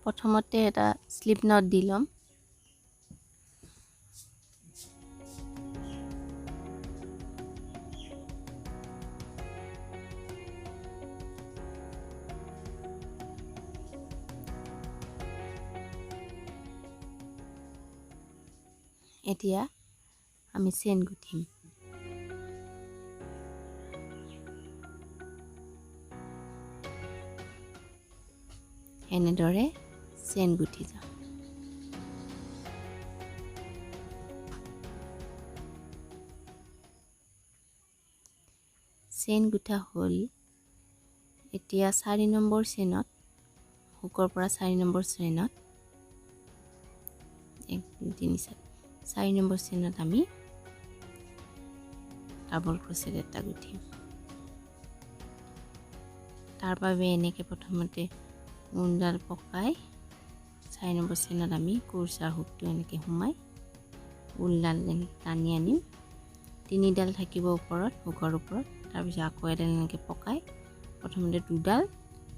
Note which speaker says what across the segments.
Speaker 1: প্ৰথমতে এটা slip not the লম এতিয়া আমি চেইন গুঠিম এনেদৰে চেইন গুঠি যাম চেইন গুঠা হ'ল এতিয়া 4 নম্বৰ চেইনত হুকৰ পৰা 4 নম্বৰ চেইনত 1 2 3 4 নম্বৰ চেইনত আমি ডাবল ক্ৰচেট এটা গুঠিম তাৰ বাবে এনেকৈ প্ৰথমতে উনডাল পকাই 4 নম্বৰ চেইনত আমি কুৰচাৰ হুকটো এনেকৈ সোমাই উলডাল টানি আনিম তিনিডাল থাকিব ওপৰত হুকৰ ওপৰত তাৰ পিছত আকৌ এডাল এনেকৈ পকাই প্ৰথমতে দুডাল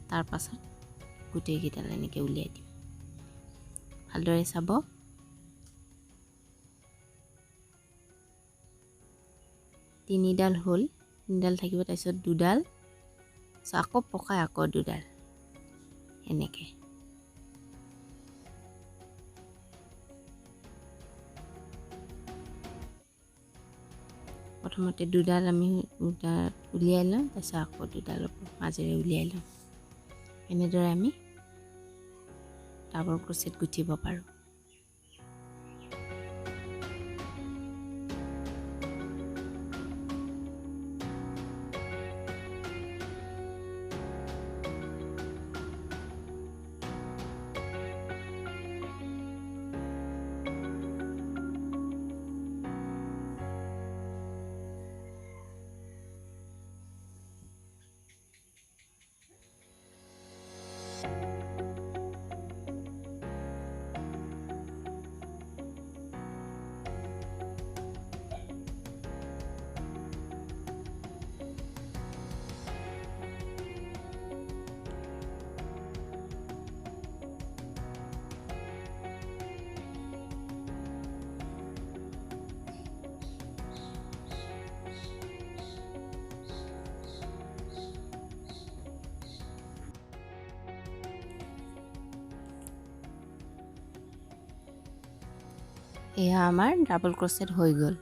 Speaker 1: তাৰ পাছত গোটেই কেইডাল এনেকৈ উলিয়াই দিম ভালদৰে চাব তিনিডাল হ'ল তিনিডাল থাকিব তাৰপিছত দুডাল আকৌ পকাই আকৌ দুডাল এনেকৈ প্ৰথমতে দুডাল আমি উলিয়াই লম তাৰপিছত আকৌ দুডাল মাজেৰে উলিয়াই লম এনেদৰে আমি ডাবল ক্ৰচেট গুঠিব পাৰোঁ এয়া আমাৰ ডাবল ক্ৰচেট হৈ গ'ল